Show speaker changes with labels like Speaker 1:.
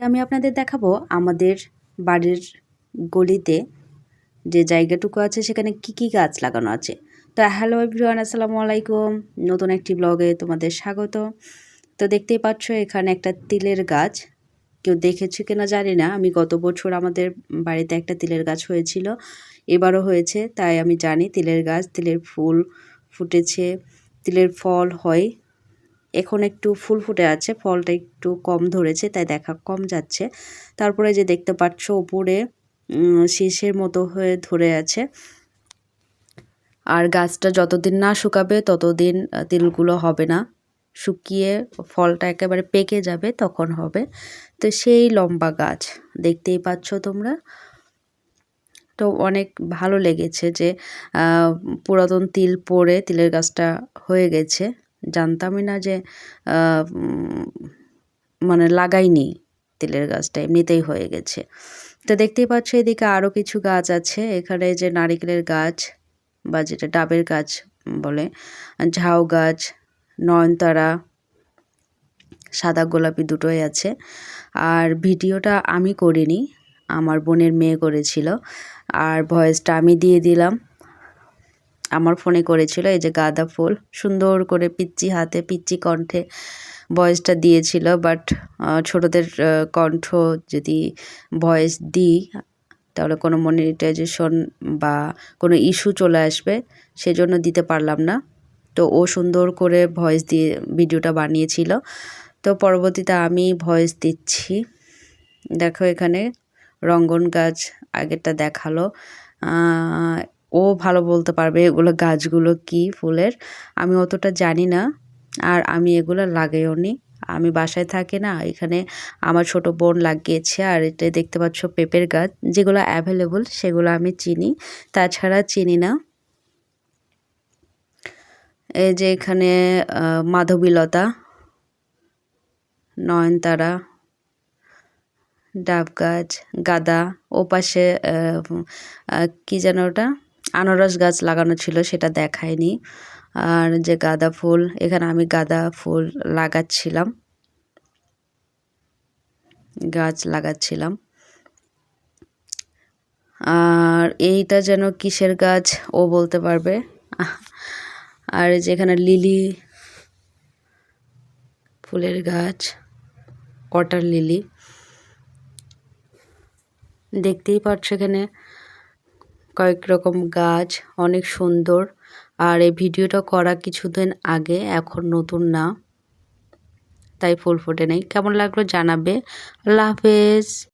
Speaker 1: আমি আপনাদের দেখাবো আমাদের বাড়ির গলিতে যে জায়গাটুকু আছে সেখানে কি কি গাছ লাগানো আছে। তো হ্যালো এভরিওয়ান, আসসালামু আলাইকুম। নতুন একটি ব্লগে তোমাদের স্বাগত। তো দেখতেই পাচ্ছ এখানে একটা তিলের গাছ। কেউ দেখেছে কিনা জানি না। আমি গত বছর আমাদের বাড়িতে একটা তিলের গাছ হয়েছিল, এবারও হয়েছে। তাই আমি জানি তিলের গাছ, তিলের ফুল ফুটেছে, তিলের ফল হয়। এখন একটু ফুল ফুটে আছে, ফলটা একটু কম ধরেছে তাই দেখা কম যাচ্ছে। তারপরে যে দেখতে পাচ্ছ উপরে শীষের মতো হয়ে ধরে আছে। আর গাছটা যতদিন না শুকাবে ততদিন তিলগুলো হবে না, শুকিয়ে ফলটা একেবারে পেকে যাবে তখন হবে। তো সেই লম্বা গাছ দেখতেই পাচ্ছ তোমরা। তো অনেক ভালো লেগেছে যে পুরাতন তিল পড়ে তিলের গাছটা হয়ে গেছে। জানতামই না যে মানে লাগাইনি তিলের গাছটা, এমনিতেই হয়ে গেছে। তো দেখতেই পাচ্ছ এদিকে আরও কিছু গাছ আছে। এখানে যে নারিকেলের গাছ বা যেটা ডাবের গাছ বলে, ঝাউ গাছ, নয়নতারা, সাদা গোলাপি দুটোই আছে। আর ভিডিওটা আমি করিনি, আমার বোনের মেয়ে করেছিল, আর ভয়েসটা আমি দিয়ে দিলাম। আমার ফোনে করেছিল। এই যে গাঁদা ফুল সুন্দর করে পিচ্চি হাতে পিচ্চি কণ্ঠে ভয়েসটা দিয়েছিল। বাট ছোটদের কণ্ঠ যদি ভয়েস দিই তাহলে কোনো মনিটাইজেশন বা কোনো ইস্যু চলে আসবে, সেজন্য দিতে পারলাম না। তো ও সুন্দর করে ভয়েস দিয়ে ভিডিওটা বানিয়েছিল। তো পরবর্তীতে আমি ভয়েস দিচ্ছি। দেখো এখানে রঙ্গন গাছ আগেরটা দেখালো। ও ভালো বলতে পারবে এগুলো গাছগুলো কি ফুলের, আমি অতটা জানি না। আর আমি এগুলো লাগাইও নি, আমি বাসায় থাকি না, এখানে আমার ছোট বোন লাগিয়েছে। আর এটা দেখতে পাচ্ছ পেঁপের গাছ, যেগুলো অ্যাভেলেবল সেগুলো আমি চিনি, তাছাড়া চিনি না। এই যে এখানে মাধবীলতা, নয়নতারা, ডাব গাছ, গাঁদা, ও পাশে কি যেন ওটা আনারস গাছ লাগানো ছিল, সেটা দেখায়নি। আর যে গাঁদা ফুল, এখানে আমি গাঁদা ফুল গাছ লাগাচ্ছিলাম। আর এইটা যেন কিসের গাছ ও বলতে পারবে। আর যেখানে লিলি ফুলের গাছ, ওয়াটার লিলি, দেখতেই পাচ্ছ এখানে কয়েক রকম গাছ, অনেক সুন্দর। আর এই ভিডিওটা করা কিছুদিন আগে, এখন নতুন না, তাই ফুল ফোটে নেই। কেমন লাগলো জানাবে। আল্লাহ হাফেজ।